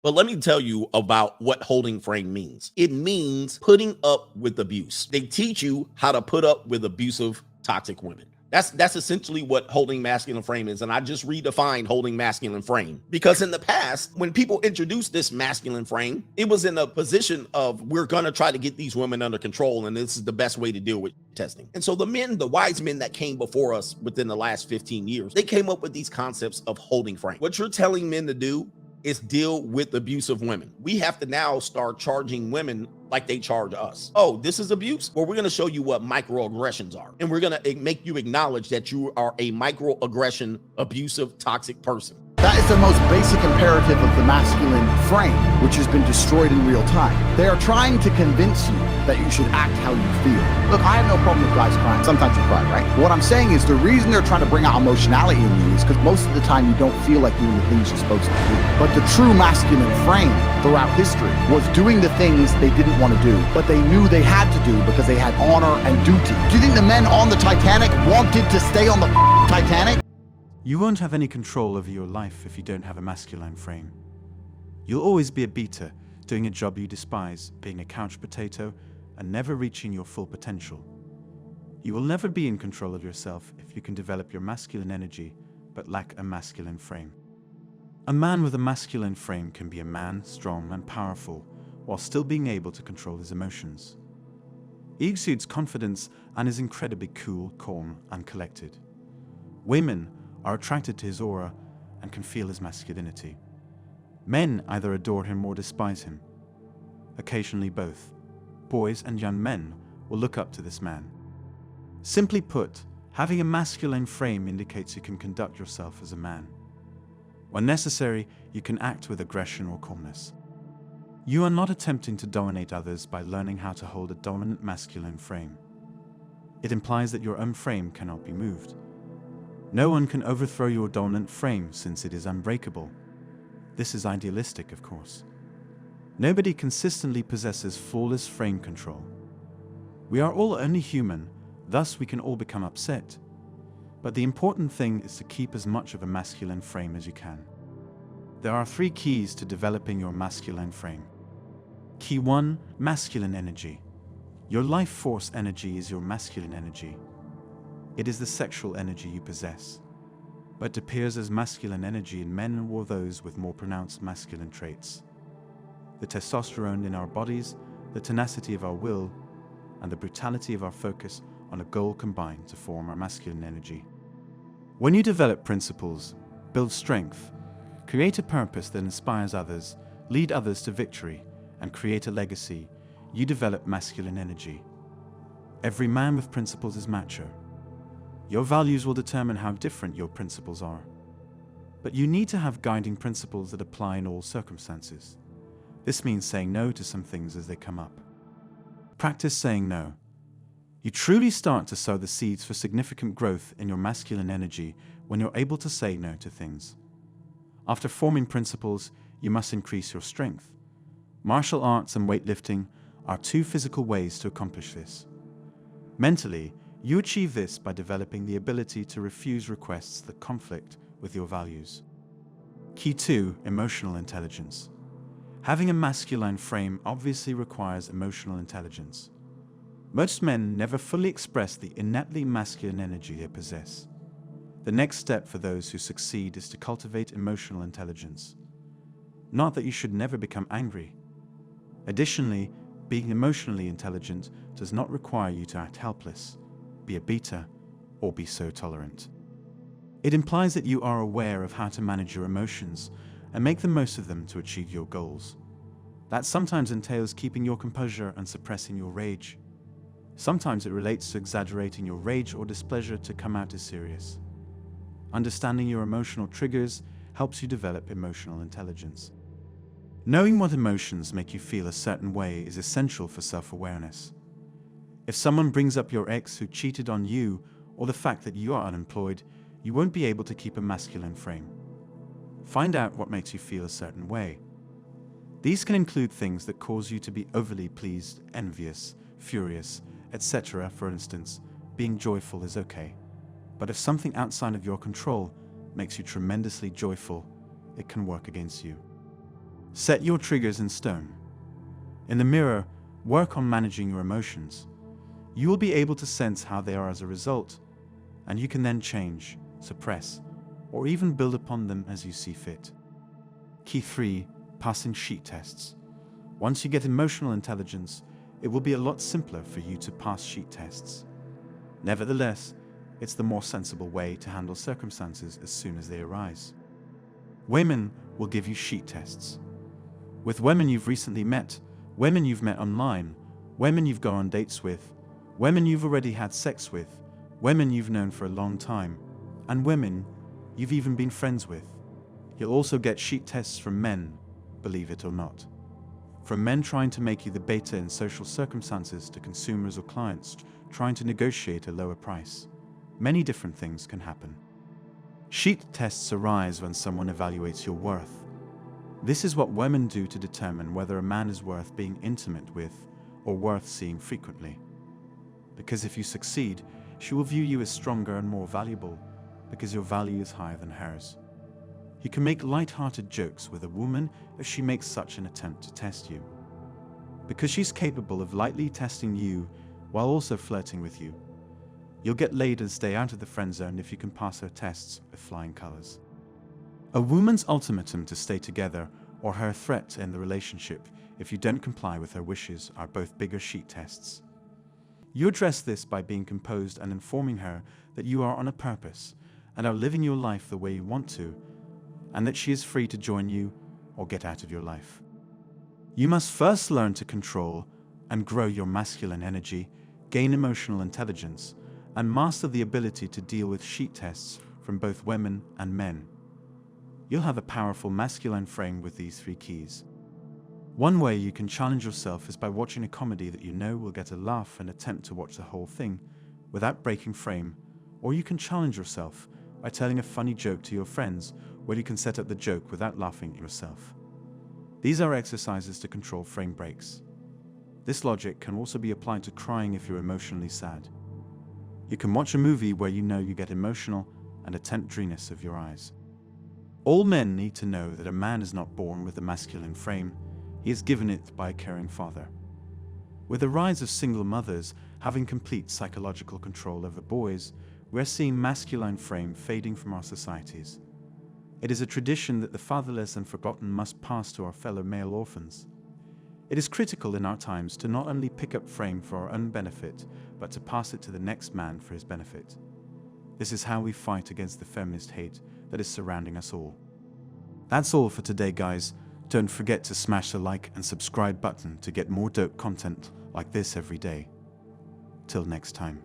But let me tell you about what holding frame means. It means putting up with abuse. They teach you how to put up with abusive, toxic women. That's essentially what holding masculine frame is. And I just redefined holding masculine frame because in the past, when people introduced this masculine frame, it was in a position of we're going to try to get these women under control. And this is the best way to deal with testing. And so the men, the wise men that came before us within the last 15 years, they came up with these concepts of holding frame. What you're telling men to do is deal with abusive women. We have to now start charging women like they charge us. Oh, this is abuse? Well, we're going to show you what microaggressions are. And we're going to make you acknowledge that you are a microaggression, abusive, toxic person. That is the most basic imperative of the masculine frame, which has been destroyed in real time. They are trying to convince you that you should act how you feel. Look, I have no problem with guys crying. Sometimes you cry, right? What I'm saying is the reason they're trying to bring out emotionality in you is because most of the time you don't feel like doing the things you're supposed to do. But the true masculine frame throughout history was doing the things they didn't want to do, but they knew they had to do because they had honor and duty. Do you think the men on the Titanic wanted to stay on the Titanic? You won't have any control over your life if you don't have a masculine frame. You'll always be a beta, doing a job you despise, being a couch potato, and never reaching your full potential. You will never be in control of yourself if you can develop your masculine energy but lack a masculine frame. A man with a masculine frame can be a man, strong and powerful, while still being able to control his emotions. He exudes confidence and is incredibly cool, calm, and collected. Women are attracted to his aura and can feel his masculinity. Men either adore him or despise him. Occasionally both. Boys and young men will look up to this man. Simply put, having a masculine frame indicates you can conduct yourself as a man. When necessary, you can act with aggression or calmness. You are not attempting to dominate others by learning how to hold a dominant masculine frame. It implies that your own frame cannot be moved. No one can overthrow your dominant frame since it is unbreakable. This is idealistic, of course. Nobody consistently possesses flawless frame control. We are all only human, thus we can all become upset. But the important thing is to keep as much of a masculine frame as you can. There are 3 keys to developing your masculine frame. Key 1, masculine energy. Your life force energy is your masculine energy. It is the sexual energy you possess, but appears as masculine energy in men or those with more pronounced masculine traits. The testosterone in our bodies, the tenacity of our will, and the brutality of our focus on a goal combine to form our masculine energy. When you develop principles, build strength, create a purpose that inspires others, lead others to victory, and create a legacy, you develop masculine energy. Every man with principles is macho. Your values will determine how different your principles are. But you need to have guiding principles that apply in all circumstances. This means saying no to some things as they come up. Practice saying no. You truly start to sow the seeds for significant growth in your masculine energy when you're able to say no to things. After forming principles, you must increase your strength. Martial arts and weightlifting are 2 physical ways to accomplish this. Mentally, you achieve this by developing the ability to refuse requests that conflict with your values. Key 2, emotional intelligence. Having a masculine frame obviously requires emotional intelligence. Most men never fully express the innately masculine energy they possess. The next step for those who succeed is to cultivate emotional intelligence. Not that you should never become angry. Additionally, being emotionally intelligent does not require you to act helpless, be a beta, or be so tolerant. It implies that you are aware of how to manage your emotions and make the most of them to achieve your goals. That sometimes entails keeping your composure and suppressing your rage. Sometimes it relates to exaggerating your rage or displeasure to come out as serious. Understanding your emotional triggers helps you develop emotional intelligence. Knowing what emotions make you feel a certain way is essential for self-awareness. If someone brings up your ex who cheated on you or the fact that you are unemployed, you won't be able to keep a masculine frame. Find out what makes you feel a certain way. These can include things that cause you to be overly pleased, envious, furious, etc. For instance, being joyful is okay. But if something outside of your control makes you tremendously joyful, it can work against you. Set your triggers in stone. In the mirror, work on managing your emotions. You will be able to sense how they are as a result, and you can then change, suppress, or even build upon them as you see fit. Key 3. Passing sheet tests. Once you get emotional intelligence, it will be a lot simpler for you to pass sheet tests. Nevertheless, it's the more sensible way to handle circumstances as soon as they arise. Women will give you sheet tests. With women you've recently met, women you've met online, women you've gone on dates with, women you've already had sex with, women you've known for a long time, and women you've even been friends with. You'll also get sheet tests from men, believe it or not. From men trying to make you the beta in social circumstances to consumers or clients trying to negotiate a lower price. Many different things can happen. Sheet tests arise when someone evaluates your worth. This is what women do to determine whether a man is worth being intimate with or worth seeing frequently. Because if you succeed, she will view you as stronger and more valuable because your value is higher than hers. You can make light-hearted jokes with a woman if she makes such an attempt to test you. Because she's capable of lightly testing you while also flirting with you. You'll get laid and stay out of the friend zone if you can pass her tests with flying colors. A woman's ultimatum to stay together or her threat to end the relationship if you don't comply with her wishes are both bigger sheet tests. You address this by being composed and informing her that you are on a purpose and are living your life the way you want to, and that she is free to join you or get out of your life. You must first learn to control and grow your masculine energy, gain emotional intelligence, and master the ability to deal with sheet tests from both women and men. You'll have a powerful masculine frame with these 3 keys. One way you can challenge yourself is by watching a comedy that you know will get a laugh and attempt to watch the whole thing without breaking frame, or you can challenge yourself by telling a funny joke to your friends where you can set up the joke without laughing yourself. These are exercises to control frame breaks. This logic can also be applied to crying if you're emotionally sad. You can watch a movie where you know you get emotional and attempt dryness of your eyes. All men need to know that a man is not born with a masculine frame, he is given it by a caring father. With the rise of single mothers having complete psychological control over boys, we're seeing masculine frame fading from our societies. It is a tradition that the fatherless and forgotten must pass to our fellow male orphans. It is critical in our times to not only pick up frame for our own benefit, but to pass it to the next man for his benefit. This is how we fight against the feminist hate that is surrounding us all. That's all for today, guys. Don't forget to smash the like and subscribe button to get more dope content like this every day. Till next time.